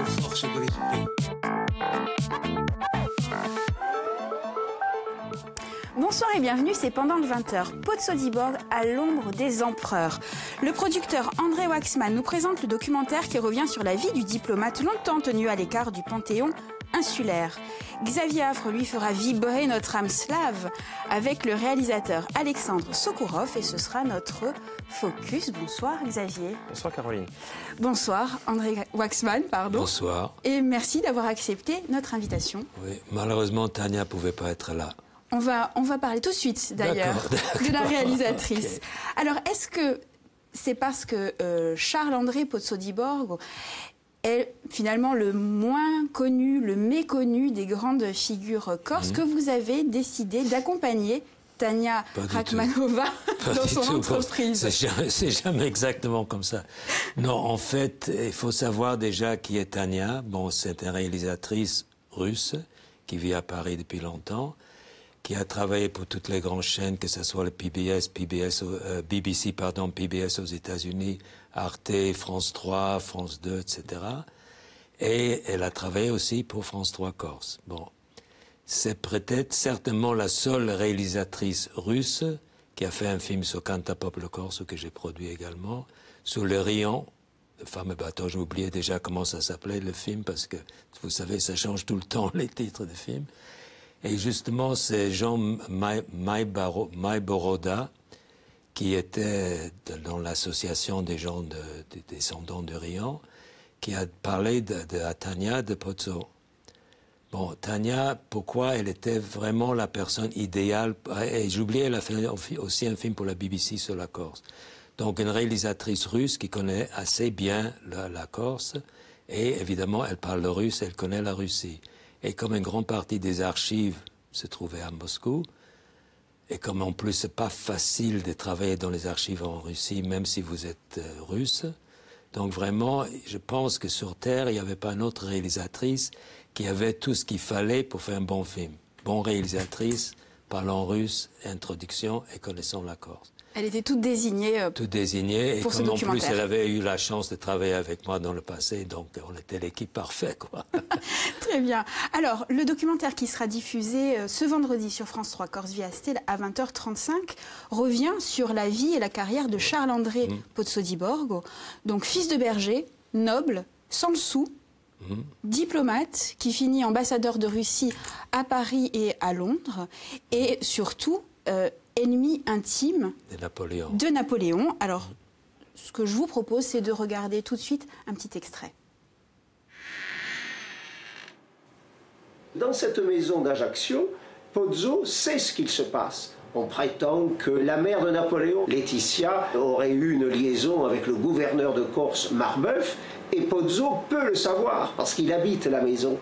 force de l'esprit. Bonsoir et bienvenue, c'est Pendant le 20h, Pozzo di Borgo à l'ombre des empereurs. Le producteur André Waxman nous présente le documentaire qui revient sur la vie du diplomate longtemps tenu à l'écart du Panthéon insulaire. Xavier Affre lui fera vibrer notre âme slave avec le réalisateur Alexandre Sokourov et ce sera notre focus. Bonsoir Xavier. Bonsoir Caroline. Bonsoir André Waxman, pardon. Bonsoir. Et merci d'avoir accepté notre invitation. Oui, malheureusement Tania ne pouvait pas être là. On va parler tout de suite, d'ailleurs, de la réalisatrice. Okay. Alors, est-ce que c'est parce que Charles-André Pozzo di Borgo est finalement le moins connu, le méconnu des grandes figures corses que vous avez décidé d'accompagner Tania Rachmanova dans son entreprise? C'est jamais exactement comme ça. Non, en fait, il faut savoir déjà qui est Tania. Bon, c'est une réalisatrice russe qui vit à Paris depuis longtemps, qui a travaillé pour toutes les grandes chaînes, que ce soit le BBC aux États-Unis, Arte, France 3, France 2, etc. Et elle a travaillé aussi pour France 3 Corse. Bon, c'est peut-être certainement la seule réalisatrice russe qui a fait un film sur Canta Popolo Corso, que j'ai produit également, sur le Rion, le fameux bateau. J'ai oublié déjà comment ça s'appelait, le film, parce que, vous savez, ça change tout le temps, les titres de films. Et justement, c'est Jean Maïboroda, qui était dans l'association des gens des descendants de Rion, qui a parlé à Tania de Pozzo. Bon, Tania, pourquoi elle était vraiment la personne idéale? Et j'oubliais, elle a fait aussi un film pour la BBC sur la Corse. Donc, une réalisatrice russe qui connaît assez bien la Corse. Et évidemment, elle parle le russe, elle connaît la Russie. Et comme une grande partie des archives se trouvait à Moscou, et comme en plus c'est pas facile de travailler dans les archives en Russie, même si vous êtes russe, donc vraiment, je pense que sur Terre, il n'y avait pas une autre réalisatrice qui avait tout ce qu'il fallait pour faire un bon film. Bonne réalisatrice, parlant russe, introduction et connaissant la Corse. Elle était toute désignée. Toute désignée. Pour et comme en plus elle avait eu la chance de travailler avec moi dans le passé, donc on était l'équipe parfaite, quoi. Très bien. Alors, le documentaire qui sera diffusé ce vendredi sur France 3 Corse Via Stella à 20h35 revient sur la vie et la carrière de Charles-André Pozzo di Borgo, donc fils de berger, noble, sans le sou, diplomate, qui finit ambassadeur de Russie à Paris et à Londres, et surtout ennemi intime de Napoléon. Alors, ce que je vous propose, c'est de regarder tout de suite un petit extrait. Dans cette maison d'Ajaccio, Pozzo sait ce qu'il se passe. On prétend que la mère de Napoléon, Laetitia, aurait eu une liaison avec le gouverneur de Corse, Marbeuf, et Pozzo peut le savoir parce qu'il habite la maison.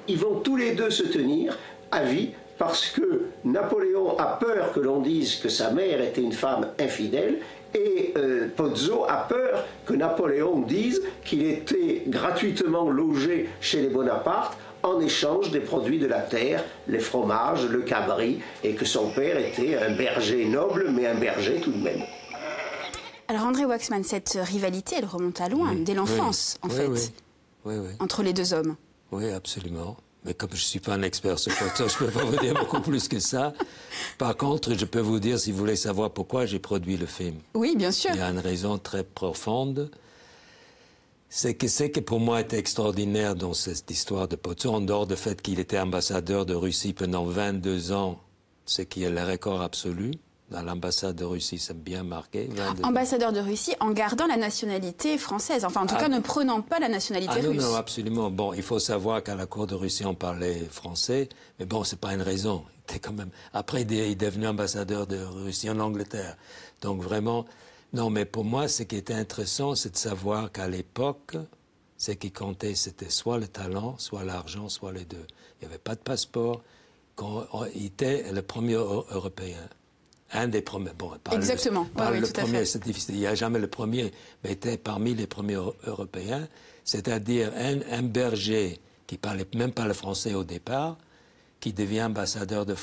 Ils vont tous les deux se tenir à vie parce que Napoléon a peur que l'on dise que sa mère était une femme infidèle et Pozzo a peur que Napoléon dise qu'il était gratuitement logé chez les Bonaparte en échange des produits de la terre, les fromages, le cabri, et que son père était un berger noble, mais un berger tout de même. Alors André Waxman, cette rivalité, elle remonte à loin, dès l'enfance, en fait, entre les deux hommes. Oui, absolument. Mais comme je ne suis pas un expert sur Pozzo, je ne peux pas vous dire beaucoup plus que ça. Par contre, je peux vous dire, si vous voulez savoir pourquoi j'ai produit le film. Oui, bien sûr. Il y a une raison très profonde. C'est que pour moi était extraordinaire dans cette histoire de Pozzo, en dehors du fait qu'il était ambassadeur de Russie pendant 22 ans, ce qui est le record absolu. Dans l'ambassade de Russie, c'est bien marqué. Ambassadeur de Russie en gardant la nationalité française, enfin en tout cas ne prenant pas la nationalité russe. Non, absolument. Bon, il faut savoir qu'à la cour de Russie, on parlait français, mais bon, c'est pas une raison. Il était quand même... Après, il est devenu ambassadeur de Russie en Angleterre. Donc vraiment, non, mais pour moi, ce qui était intéressant, c'est de savoir qu'à l'époque, ce qui comptait, c'était soit le talent, soit l'argent, soit les deux. Il n'y avait pas de passeport. Il était le premier Européen. Un des premiers. Bon, exactement. Le premier, c'est difficile. Il n'y a jamais le premier, mais était parmi les premiers Européens. C'est-à-dire un berger qui ne parlait même pas le français au départ, qui devient ambassadeur de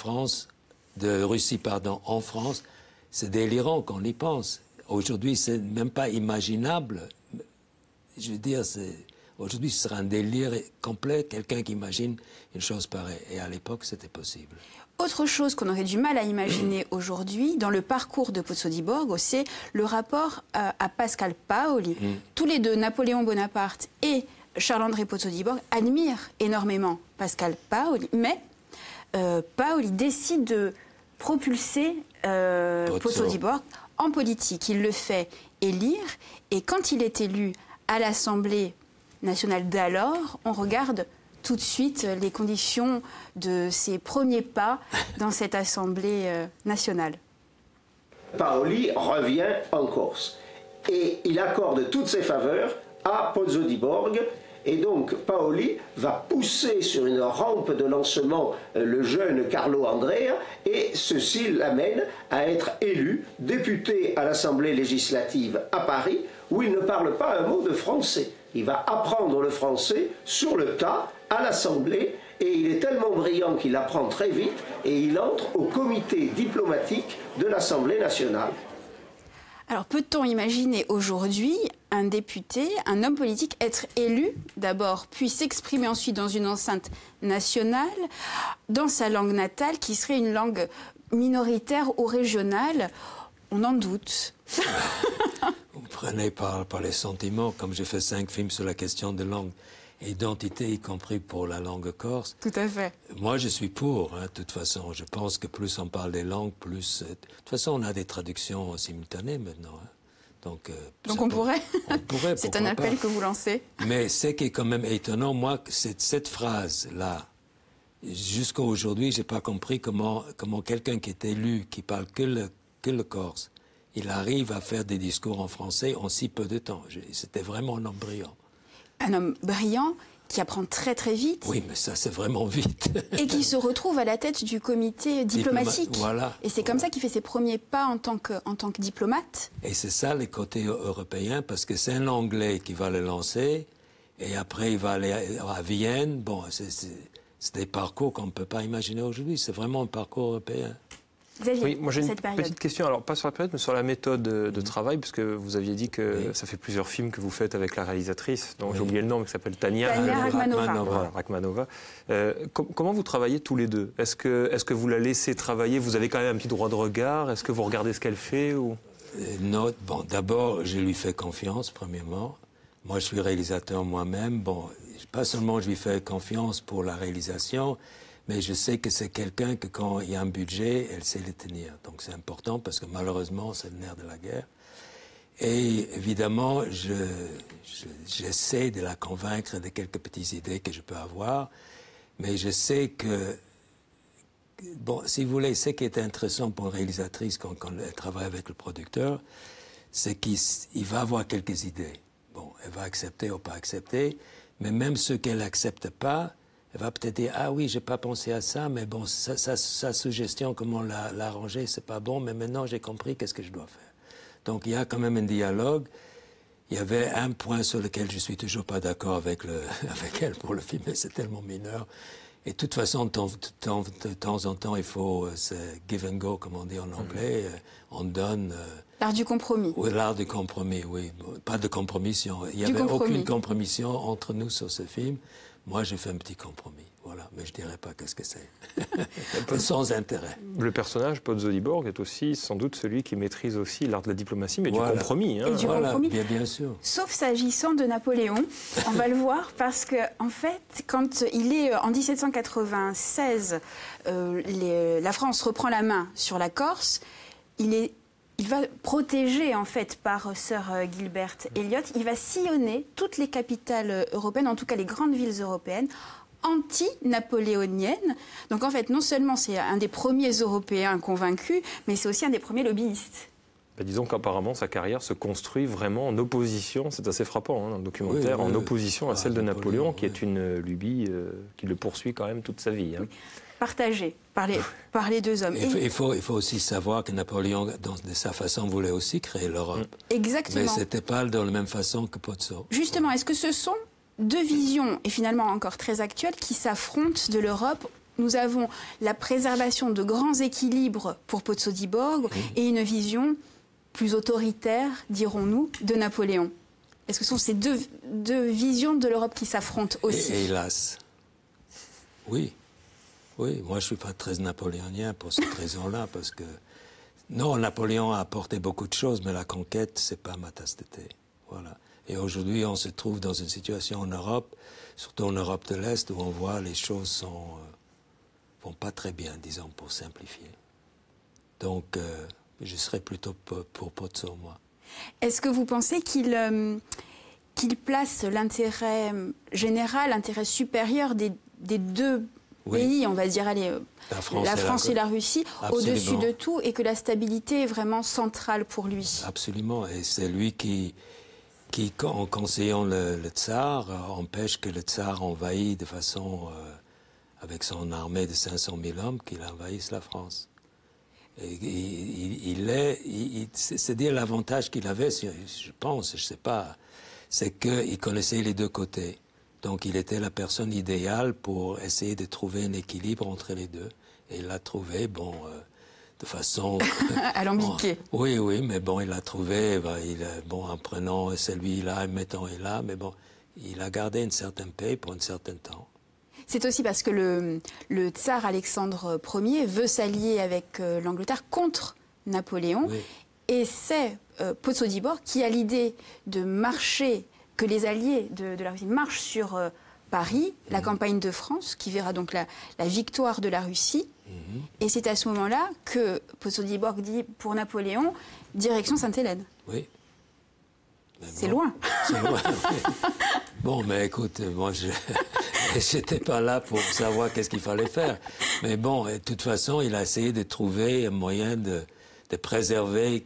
Russie, en France. C'est délirant qu'on y pense. Aujourd'hui, c'est même pas imaginable. Je veux dire, Aujourd'hui, ce serait un délire complet, quelqu'un qui imagine une chose pareille. Et à l'époque, c'était possible. Autre chose qu'on aurait du mal à imaginer aujourd'hui, dans le parcours de Pozzo di Borgo, c'est le rapport à Pascal Paoli. Tous les deux, Napoléon Bonaparte et Charles-André Pozzo di Borgo, admirent énormément Pascal Paoli, mais Paoli décide de propulser Pozzo di Borgo en politique. Il le fait élire, et quand il est élu à l'Assemblée nationale d'alors, on regarde tout de suite les conditions de ses premiers pas dans cette Assemblée nationale. Paoli revient en Corse et il accorde toutes ses faveurs à Pozzo di Borgo. Et donc Paoli va pousser sur une rampe de lancement le jeune Carlo Andrea, et ceci l'amène à être élu député à l'Assemblée législative à Paris, où il ne parle pas un mot de français. Il va apprendre le français sur le tas à l'Assemblée, et il est tellement brillant qu'il apprend très vite, et il entre au comité diplomatique de l'Assemblée nationale. Alors peut-on imaginer aujourd'hui un député, un homme politique, être élu d'abord, puis s'exprimer ensuite dans une enceinte nationale, dans sa langue natale, qui serait une langue minoritaire ou régionale? On en doute. Vous prenez par les sentiments, comme j'ai fait 5 films sur la question de langue et identité, y compris pour la langue corse. Tout à fait. Moi, je suis pour, de toute façon. Je pense que plus on parle des langues, plus... De toute façon, on a des traductions simultanées maintenant. Donc on pourrait. On pourrait. C'est un appel que vous lancez. Mais ce qui est quand même étonnant, moi, cette phrase-là, jusqu'à aujourd'hui, j'ai pas compris comment quelqu'un qui est élu, qui parle que le corse, il arrive à faire des discours en français en si peu de temps. C'était vraiment un homme brillant. Un homme brillant qui apprend très très vite. Oui, mais ça, c'est vraiment vite. Et qui se retrouve à la tête du comité diplomatique. Voilà. Et c'est comme ça qu'il fait ses premiers pas en tant que diplomate. Et c'est ça, les côtés européens, parce que c'est un Anglais qui va le lancer, et après il va aller à Vienne. Bon, c'est des parcours qu'on ne peut pas imaginer aujourd'hui. C'est vraiment un parcours européen. Xavier, oui, moi j'ai une petite question, alors pas sur la période, mais sur la méthode de travail, parce que vous aviez dit que ça fait plusieurs films que vous faites avec la réalisatrice, dont j'ai oublié le nom, mais qui s'appelle Tania Rachmanova. Comment vous travaillez tous les deux? Est-ce que vous la laissez travailler? Vous avez quand même un petit droit de regard? Est-ce que vous regardez ce qu'elle fait ou... Non, bon, d'abord, je lui fais confiance, premièrement. Moi, je suis réalisateur moi-même. Bon, pas seulement je lui fais confiance pour la réalisation, mais je sais que c'est quelqu'un que quand il y a un budget, elle sait le tenir. Donc c'est important parce que malheureusement, c'est le nerf de la guerre. Et évidemment, j'essaie de la convaincre de quelques petites idées que je peux avoir. Mais je sais que, bon, si vous voulez, ce qui est intéressant pour une réalisatrice quand elle travaille avec le producteur, c'est qu'il va avoir quelques idées. Bon, elle va accepter ou pas accepter, mais même ceux qu'elle n'accepte pas, elle va peut-être dire « Ah oui, j'ai pas pensé à ça, mais bon, sa suggestion, comment l'arranger, c'est pas bon, mais maintenant j'ai compris qu'est-ce que je dois faire. » Donc il y a quand même un dialogue. Il y avait un point sur lequel je suis toujours pas d'accord avec elle pour le film, mais c'est tellement mineur. Et de toute façon, de temps en temps, il faut give and go, comme on dit en anglais. On donne... l'art du compromis. Oui, l'art du compromis, oui. Pas de compromission. Il n'y avait aucune compromission entre nous sur ce film. Moi, j'ai fait un petit compromis, voilà. Mais je ne dirais pas qu'est-ce que c'est. Sans intérêt. Le personnage, Pozzo di Borgo, est aussi sans doute celui qui maîtrise aussi l'art de la diplomatie, mais du compromis. Et du compromis. Bien sûr. Sauf s'agissant de Napoléon, on va le voir, parce que en fait, quand il est en 1796, la France reprend la main sur la Corse, il va protéger, en fait, par Sir Gilbert Elliot, il va sillonner toutes les capitales européennes, en tout cas les grandes villes européennes, anti-napoléoniennes. Donc, en fait, non seulement c'est un des premiers Européens convaincus, mais c'est aussi un des premiers lobbyistes. Disons qu'apparemment, sa carrière se construit vraiment en opposition, c'est assez frappant, dans le documentaire, en opposition à celle de Napoléon, qui est une lubie qui le poursuit quand même toute sa vie. Oui. Partagé par les deux hommes. Il faut aussi savoir que Napoléon, de sa façon, voulait aussi créer l'Europe. Exactement. Mais ce n'était pas de la même façon que Pozzo. Justement, est-ce que ce sont deux visions, et finalement encore très actuelles, qui s'affrontent de l'Europe? Nous avons la préservation de grands équilibres pour Pozzo di Borgo et une vision plus autoritaire, dirons-nous, de Napoléon. Est-ce que ce sont ces deux visions de l'Europe qui s'affrontent aussi? Et hélas. Oui. Oui, moi je ne suis pas très napoléonien pour cette raison-là, parce que... Non, Napoléon a apporté beaucoup de choses, mais la conquête, c'est pas ma tasse de thé. Voilà. Et aujourd'hui, on se trouve dans une situation en Europe, surtout en Europe de l'Est, où on voit les choses vont pas très bien, disons, pour simplifier. Donc, je serais plutôt pour Pozzo, moi. Est-ce que vous pensez qu'il place l'intérêt général, l'intérêt supérieur des deux pays, on va dire, allez, la France et la Russie, au-dessus de tout, et que la stabilité est vraiment centrale pour lui? Absolument, et c'est lui qui en conseillant le tsar, empêche que le tsar envahisse de façon, avec son armée de 500 000 hommes, qu'il envahisse la France. Et c'est dire l'avantage qu'il avait, je pense, je sais pas, c'est qu'il connaissait les deux côtés. Donc il était la personne idéale pour essayer de trouver un équilibre entre les deux. Et il l'a trouvé, bon, de façon... alambiquée. Oui, oui, mais bon, il l'a trouvé, bon, en prenant celui-là, en mettant là, mais bon, il a gardé une certaine paix pour un certain temps. C'est aussi parce que le tsar Alexandre Ier veut s'allier avec l'Angleterre contre Napoléon. Oui. Et c'est Pozzo di Borgo qui a l'idée de marcher, que les alliés de la Russie marchent sur Paris, la campagne de France, qui verra donc la victoire de la Russie. Et c'est à ce moment-là que Pozzo di Borgo dit, pour Napoléon, direction Sainte-Hélène. Oui. C'est loin. C'est loin, oui. Bon, mais écoute, moi, j'étais pas là pour savoir qu'est-ce qu'il fallait faire. Mais bon, de toute façon, il a essayé de trouver un moyen de préserver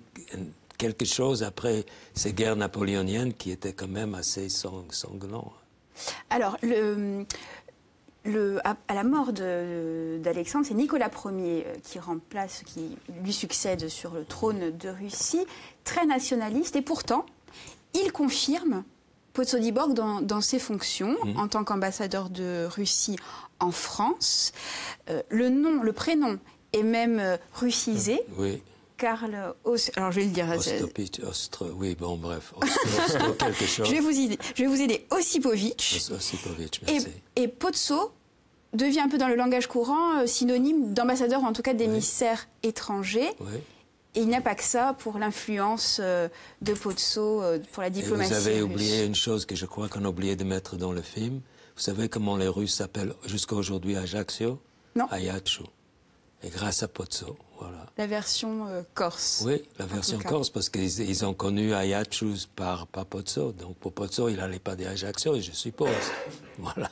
quelque chose après ces guerres napoléoniennes qui étaient quand même assez sanglantes. Alors, à la mort d'Alexandre, c'est Nicolas Ier qui lui succède sur le trône de Russie, très nationaliste, et pourtant, il confirme Pozzo di Borgo dans ses fonctions en tant qu'ambassadeur de Russie en France. Le prénom est même russisé. Oui. Karl alors je vais le dire. Oui, bon, bref. Quelque chose. Je vais vous aider. Osipovitch. Osipovitch, merci. Et Pozzo devient un peu dans le langage courant synonyme d'ambassadeur, en tout cas d'émissaire étranger. Oui. Et il n'y a pas que ça pour l'influence de Pozzo, pour la diplomatie russe. Vous avez oublié une chose que je crois qu'on a oublié de mettre dans le film. Vous savez comment les Russes s'appellent jusqu'à aujourd'hui Ajaccio? Non. Ajaccio. Et grâce à Pozzo, voilà. La version corse. Oui, la version corse, parce qu'ils ont connu Ajaccio par Pozzo. Donc pour Pozzo, il n'allait pas dire Ajaccio, je suppose. Voilà.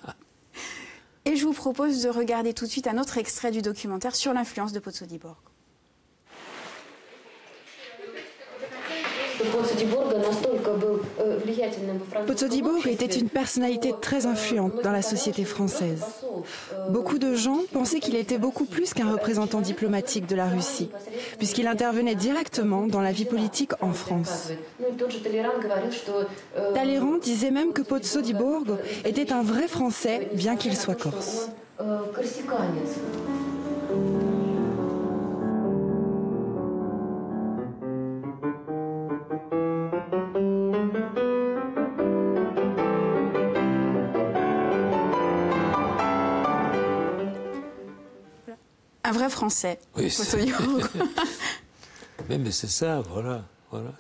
Et je vous propose de regarder tout de suite un autre extrait du documentaire sur l'influence de Pozzo di Borgo. Pozzo di Borgo était une personnalité très influente dans la société française. Beaucoup de gens pensaient qu'il était beaucoup plus qu'un représentant diplomatique de la Russie, puisqu'il intervenait directement dans la vie politique en France. Talleyrand disait même que Pozzo di Borgo était un vrai Français, bien qu'il soit corse. Un vrai Français. Oui, mais c'est ça, voilà.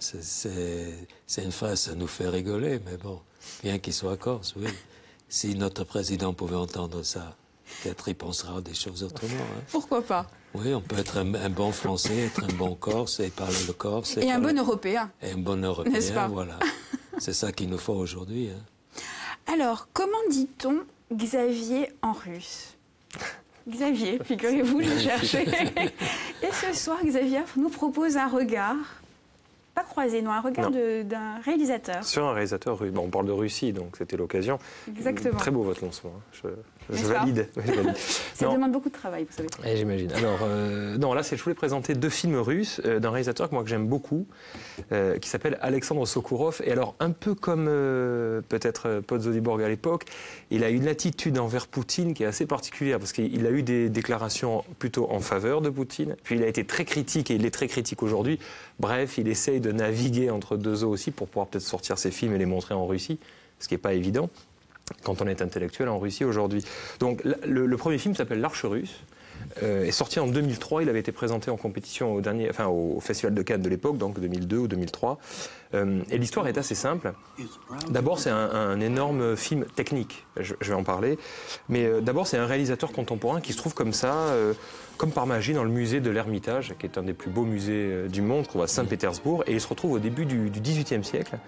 C'est une phrase, ça nous fait rigoler, mais bon, bien qu'il soit corse, oui. Si notre président pouvait entendre ça, peut-être il pensera des choses autrement. Hein. Pourquoi pas? Oui, on peut être un bon Français, être un bon Corse et parler le Corse. Et un bon Européen. Et un bon Européen, n'est-ce pas? Voilà. C'est ça qu'il nous faut aujourd'hui. Hein. Alors, comment dit-on Xavier en russe? Xavier, figurez-vous, je cherchais. Et ce soir, Xavier nous propose un regard, pas croisé, non, un regard d'un réalisateur. Sur un réalisateur russe. Bon, on parle de Russie, donc c'était l'occasion. Exactement. Très beau votre lancement. Je valide. Ça demande beaucoup de travail, vous savez. J'imagine. Alors, non, là, je voulais présenter deux films russes d'un réalisateur que j'aime beaucoup, qui s'appelle Alexandre Sokourov. Et alors, un peu comme peut-être Pozzo di Borgo à l'époque, il a une attitude envers Poutine qui est assez particulière, parce qu'il a eu des déclarations plutôt en faveur de Poutine, puis il a été très critique, et il est très critique aujourd'hui. Bref, il essaye de naviguer entre deux eaux aussi pour pouvoir peut-être sortir ses films et les montrer en Russie, ce qui n'est pas évident quand on est intellectuel en Russie aujourd'hui. Donc le premier film s'appelle L'Arche russe, est sorti en 2003, il avait été présenté en compétition au Festival de Cannes de l'époque, donc 2002 ou 2003. Et l'histoire est assez simple. D'abord, c'est un énorme film technique, je vais en parler. Mais d'abord, c'est un réalisateur contemporain qui se trouve comme ça, comme par magie, dans le musée de l'Ermitage, qui est un des plus beaux musées du monde, qu'on voit à Saint-Pétersbourg. Et il se retrouve au début du XVIIIe siècle.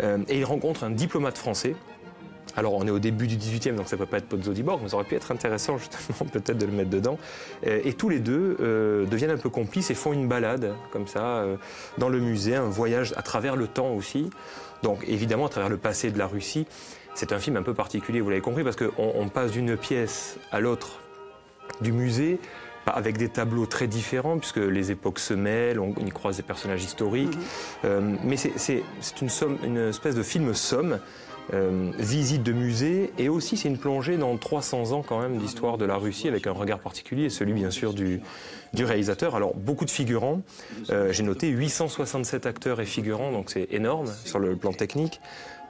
Et il rencontre un diplomate français. Alors, on est au début du XVIIIe, donc ça ne peut pas être Pozzo di Borgo, mais ça aurait pu être intéressant, justement, peut-être de le mettre dedans. Et tous les deux deviennent un peu complices et font une balade, comme ça, dans le musée, un voyage à travers le temps aussi. Donc, évidemment, à travers le passé de la Russie. C'est un film un peu particulier, vous l'avez compris, parce qu'on passe d'une pièce à l'autre du musée, avec des tableaux très différents, puisque les époques se mêlent, on y croise des personnages historiques. Mais c'est une espèce de film-somme. Visite de musée, et aussi c'est une plongée dans 300 ans quand même d'histoire de la Russie avec un regard particulier, celui bien sûr du réalisateur. Alors beaucoup de figurants, j'ai noté 867 acteurs et figurants, donc c'est énorme sur le plan technique.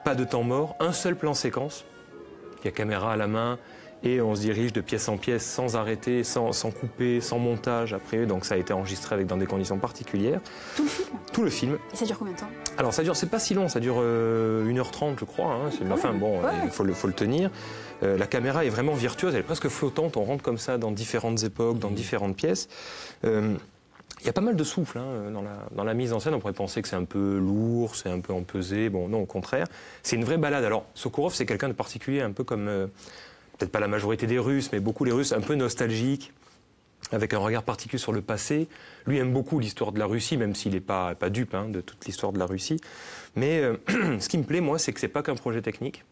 Pas de temps mort, un seul plan séquence, il y a caméra à la main et on se dirige de pièce en pièce sans arrêter, sans couper, sans montage après, donc ça a été enregistré dans des conditions particulières. Tout le film ? Tout le film. Et ça dure combien de temps ? Alors ça dure, c'est pas si long, ça dure 1h30 je crois, hein. Enfin bon, il faut le tenir. La caméra est vraiment virtuose, elle est presque flottante, on rentre comme ça dans différentes époques, dans différentes pièces. Il y a pas mal de souffle hein, dans la mise en scène, on pourrait penser que c'est un peu lourd, c'est un peu empesé, bon non au contraire. C'est une vraie balade. Alors Sokourov c'est quelqu'un de particulier, un peu comme, peut-être pas la majorité des Russes, mais beaucoup les Russes, un peu nostalgiques, avec un regard particulier sur le passé. Lui aime beaucoup l'histoire de la Russie, même s'il n'est pas dupe hein, de toute l'histoire de la Russie. Mais ce qui me plaît, moi, c'est que ce n'est pas qu'un projet technique,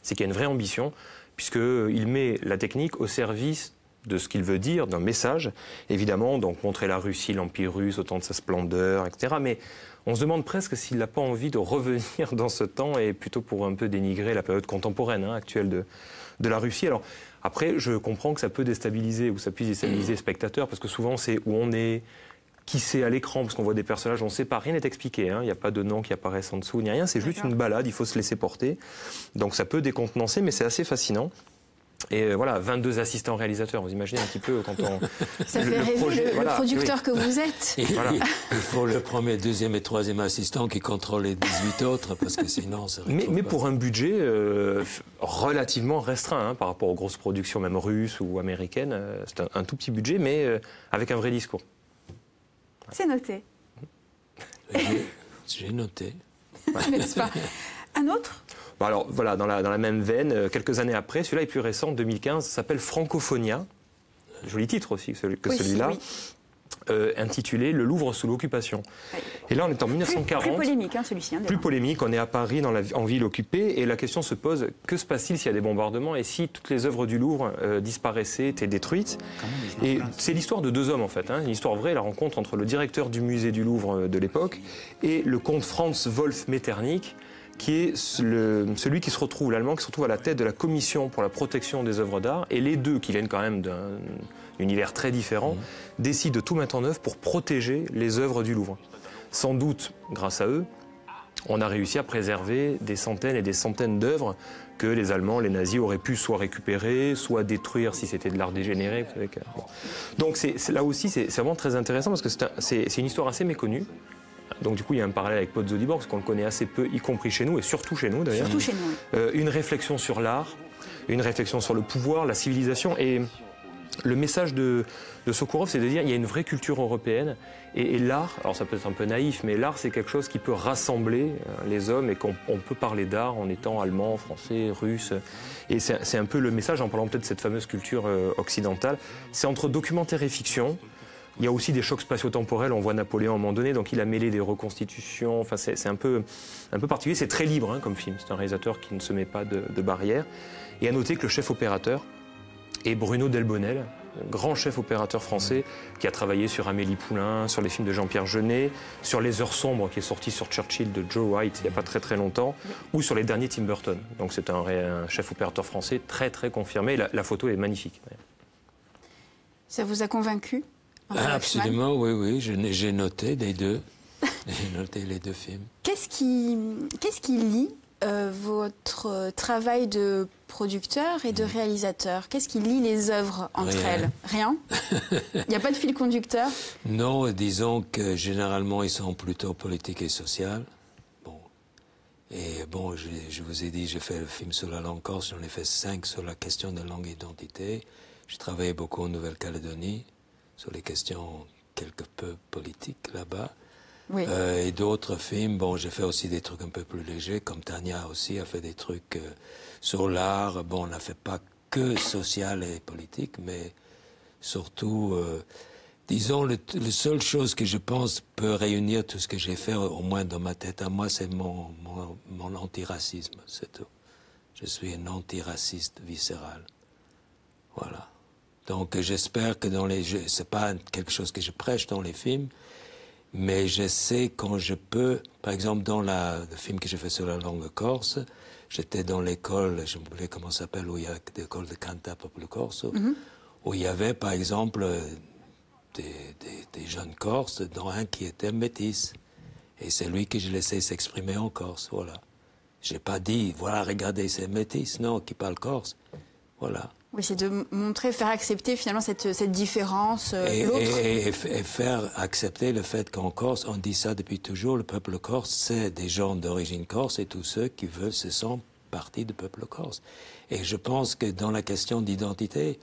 c'est qu'il y a une vraie ambition, puisqu'il met la technique au service de ce qu'il veut dire, d'un message, évidemment, donc montrer la Russie, l'Empire russe, autant de sa splendeur, etc. Mais on se demande presque s'il n'a pas envie de revenir dans ce temps, et plutôt pour un peu dénigrer la période contemporaine hein, actuelle de la Russie. Alors, après, je comprends que ça peut déstabiliser, ou ça puisse déstabiliser les spectateurs, parce que souvent c'est où on est, qui c'est à l'écran, parce qu'on voit des personnages, on ne sait pas, rien n'est expliqué, hein, il n'y a pas de nom qui apparaissent en dessous, ni rien, c'est juste une balade, il faut se laisser porter. Donc ça peut décontenancer, mais c'est assez fascinant. Et voilà, 22 assistants réalisateurs, vous imaginez un petit peu quand on... Ça fait rêver le producteur que vous êtes. Voilà. Il faut le premier, deuxième et troisième assistant qui contrôle les 18 autres, parce que sinon... Mais pour un budget relativement restreint, hein, par rapport aux grosses productions, même russes ou américaines, c'est un tout petit budget, mais avec un vrai discours. C'est noté. J'ai noté. N'est-ce pas ? Un autre ? Alors voilà, dans la même veine, quelques années après, celui-là est plus récent, 2015, s'appelle Francophonia, joli titre aussi que celui-là, oui. Intitulé Le Louvre sous l'occupation. Oui. Et là on est en 1940. Plus polémique hein, celui-ci. Hein, plus polémique, on est à Paris, en ville occupée, et la question se pose, que se passe-t-il s'il y a des bombardements et si toutes les œuvres du Louvre disparaissaient, étaient détruites? Et c'est l'histoire de deux hommes en fait, hein, une histoire vraie, la rencontre entre le directeur du musée du Louvre de l'époque et le comte Franz Wolf Metternich, qui est celui qui se retrouve, l'Allemand, qui se retrouve à la tête de la commission pour la protection des œuvres d'art. Et les deux, qui viennent quand même d'un univers très différent, décident de tout mettre en œuvre pour protéger les œuvres du Louvre. Sans doute, grâce à eux, on a réussi à préserver des centaines et des centaines d'œuvres que les Allemands, les nazis, auraient pu soit récupérer, soit détruire si c'était de l'art dégénéré. Bon. Donc là aussi, c'est vraiment très intéressant parce que c'est une histoire assez méconnue. Donc du coup, il y a un parallèle avec Pozzo di Borgo, parce qu'on le connaît assez peu, y compris chez nous, et surtout chez nous d'ailleurs. Surtout chez nous. Une réflexion sur l'art, une réflexion sur le pouvoir, la civilisation. Et le message de Sokourov, c'est de dire qu'il y a une vraie culture européenne. Et l'art, alors ça peut être un peu naïf, mais l'art, c'est quelque chose qui peut rassembler les hommes et qu'on peut parler d'art en étant allemand, français, russe. Et c'est un peu le message, en parlant peut-être de cette fameuse culture occidentale. C'est entre documentaire et fiction. Il y a aussi des chocs spatio-temporels, on voit Napoléon à un moment donné, donc il a mêlé des reconstitutions, enfin c'est un peu particulier, c'est très libre hein, comme film, c'est un réalisateur qui ne se met pas de barrières. Et à noter que le chef opérateur est Bruno Delbonnel, grand chef opérateur français qui a travaillé sur Amélie Poulain, sur les films de Jean-Pierre Jeunet, sur Les Heures Sombres qui est sorti sur Churchill de Joe Wright il n'y a pas très longtemps, ou sur les derniers Tim Burton. Donc c'est un chef opérateur français très confirmé, la photo est magnifique. Ça vous a convaincu ? Absolument, oui, j'ai noté des deux. J'ai noté les 2 films. Qu'est-ce qui lie votre travail de producteur et de réalisateur? Qu'est-ce qui lie les œuvres entre elles? Rien. Il n'y a pas de fil conducteur? Non, disons que généralement ils sont plutôt politiques et sociaux. Bon. Et bon, je vous ai dit, j'ai fait le film sur la langue corse, j'en ai fait 5 sur la question de langue et identité. J'ai travaillé beaucoup en Nouvelle-Calédonie sur les questions quelque peu politiques là-bas. Oui. Et d'autres films, bon, j'ai fait aussi des trucs un peu plus légers, comme Tania aussi a fait des trucs sur l'art. Bon, on n'a fait pas que social et politique, mais surtout, disons, la seule chose que je pense peut réunir tout ce que j'ai fait, au moins dans ma tête à moi, c'est mon antiracisme, c'est tout. Je suis un antiraciste viscéral. Voilà. Donc j'espère que c'est pas quelque chose que je prêche dans les films, mais je sais quand je peux, par exemple dans le film que j'ai fait sur la langue corse, j'étais dans l'école, je me rappelle comment ça s'appelle, où il y a l'école de Canta Popolo Corso, où il y avait par exemple des jeunes Corses, dont un qui était métis. Et c'est lui que je laissais s'exprimer en Corse, voilà. J'ai pas dit, voilà, regardez, c'est métis, non, qui parle corse, voilà. Oui, c'est de montrer, faire accepter finalement cette différence, l'autre. Et faire accepter le fait qu'en Corse, on dit ça depuis toujours, le peuple corse, c'est des gens d'origine corse et tous ceux qui veulent se sentent partie du peuple corse. Et je pense que dans la question d'identité,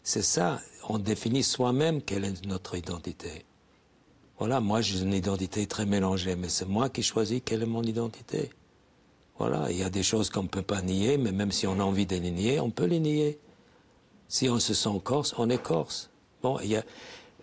c'est ça, on définit soi-même quelle est notre identité. Voilà, moi j'ai une identité très mélangée, mais c'est moi qui choisis quelle est mon identité. Voilà, il y a des choses qu'on ne peut pas nier, mais même si on a envie de les nier, on peut les nier. Si on se sent corse, on est corse. Bon,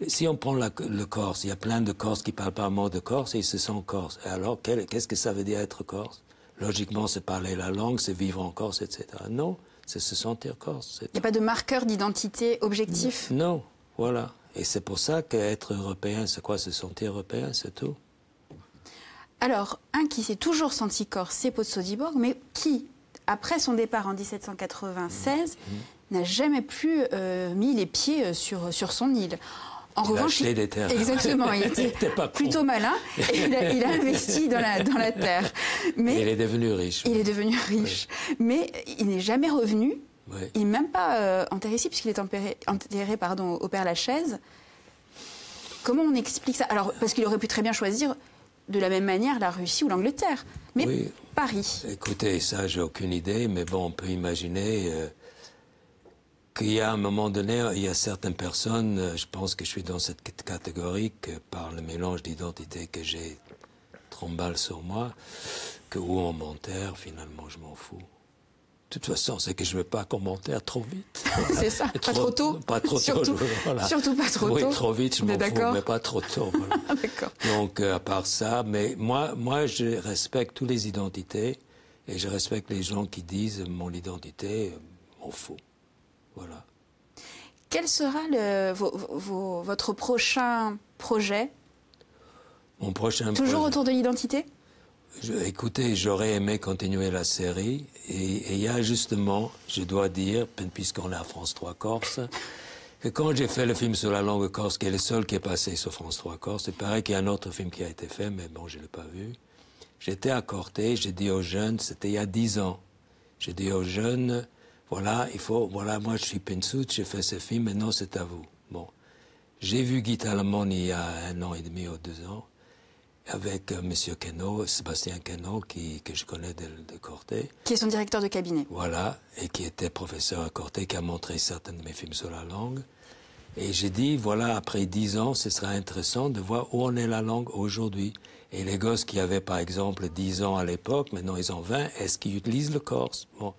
si on prend le corse, il y a plein de corses qui ne parlent pas un mot de corse et ils se sentent corse. Et alors, qu'est-ce que ça veut dire être corse? Logiquement, c'est parler la langue, c'est vivre en Corse, etc. Non, c'est se sentir corse. Il n'y a pas de marqueur d'identité objectif? Non, voilà. Et c'est pour ça qu'être européen, c'est quoi? Se sentir européen, c'est tout. Alors, un qui s'est toujours senti corse, c'est Pozzo di Borgo, mais qui, après son départ en 1796, n'a jamais plus mis les pieds sur son île. En revanche, des terres. Exactement, il était plutôt malin et il a investi dans la terre. Mais il est devenu riche. Il est devenu riche. Oui. Mais il n'est jamais revenu. Oui. Il n'est même pas enterré ici, puisqu'il est enterré au Père-Lachaise. Comment on explique ça? Alors, parce qu'il aurait pu très bien choisir de la même manière la Russie ou l'Angleterre. Mais oui. Paris. Écoutez, ça, j'ai aucune idée, mais bon, on peut imaginer qu'il y a un moment donné, il y a certaines personnes, je pense que je suis dans cette catégorie, que par le mélange d'identité que j'ai 30 balles sur moi, que où on m'enterre, finalement, je m'en fous. De toute façon, c'est que je ne veux pas qu'on m'enterre trop vite. C'est ça, pas trop tôt. Pas trop surtout, tôt. Voilà. Surtout pas trop tôt. Oui, trop vite, je m'en fous, mais pas trop tôt. Voilà. D'accord. Donc, à part ça, mais moi, je respecte toutes les identités et je respecte les gens qui disent mon identité, m'en fous. Voilà. Quel sera votre prochain projet? Mon prochain Toujours autour de l'identité? Écoutez, j'aurais aimé continuer la série et il y a justement, je dois dire, puisqu'on est à France 3 Corse, que quand j'ai fait le film sur la langue corse, qui est le seul qui est passé sur France 3 Corse, il paraît qu'il y a un autre film qui a été fait, mais bon, je ne l'ai pas vu. J'étais à Corté, j'ai dit aux jeunes, c'était il y a 10 ans, j'ai dit aux jeunes, voilà, moi je suis Pinsout, j'ai fait ce film, maintenant c'est à vous. Bon, j'ai vu Guy Talamon il y a 1 an et demi ou 2 ans, avec Monsieur Queneau, Sébastien Queneau, que je connais de Corté. Qui est son directeur de cabinet. Voilà, et qui était professeur à Corté, qui a montré certains de mes films sur la langue. Et j'ai dit, voilà, après 10 ans, ce sera intéressant de voir où en est la langue aujourd'hui. Et les gosses qui avaient, par exemple, 10 ans à l'époque, maintenant ils ont 20, est-ce qu'ils utilisent le corse? Bon.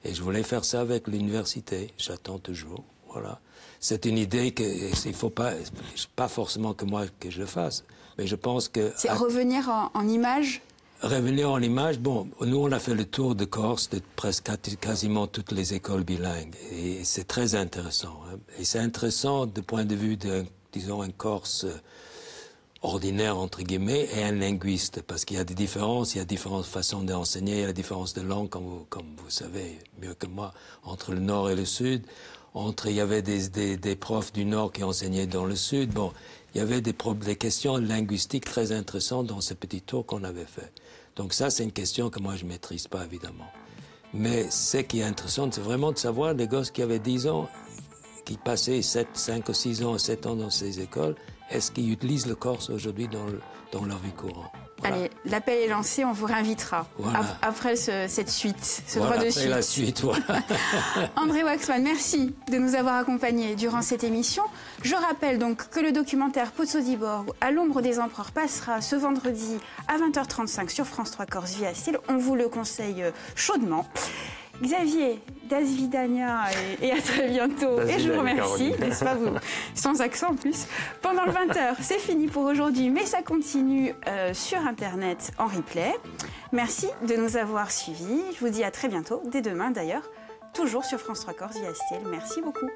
Et je voulais faire ça avec l'université. J'attends toujours. Voilà. C'est une idée que il faut pas forcément que moi que je le fasse, mais je pense que c'est revenir en image. Revenir en image. Bon, nous on a fait le tour de Corse de presque quasiment toutes les écoles bilingues et c'est très intéressant. Hein. Et c'est intéressant du point de vue disons un Corse ordinaire entre guillemets et un linguiste parce qu'il y a des différences, il y a différentes façons d'enseigner, il y a la différence de langue comme vous savez mieux que moi entre le nord et le sud. il y avait des profs du Nord qui enseignaient dans le Sud. Bon, il y avait des questions linguistiques très intéressantes dans ce petit tour qu'on avait fait. Donc ça, c'est une question que moi, je ne maîtrise pas, évidemment. Mais ce qui est intéressant, c'est vraiment de savoir les gosses qui avaient 10 ans, qui passaient 5 ou 6 ans, 7 ans dans ces écoles, est-ce qu'ils utilisent le corse aujourd'hui dans leur vie courante? Voilà. Allez, l'appel est lancé, on vous réinvitera après cette suite, ce droit de suite. Après la suite, voilà. André Waxman, merci de nous avoir accompagnés durant cette émission. Je rappelle donc que le documentaire Pozzo di Borgo, à l'ombre des empereurs, passera ce vendredi à 20h35 sur France 3 Corse Vie à Style. On vous le conseille chaudement. Xavier, Dasvidania et à très bientôt. Et je vous remercie, n'est-ce pas vous, sans accent en plus. Pendant le 20h, c'est fini pour aujourd'hui, mais ça continue sur Internet en replay. Merci de nous avoir suivis. Je vous dis à très bientôt, dès demain d'ailleurs, toujours sur France 3 Corse via Style. Merci beaucoup.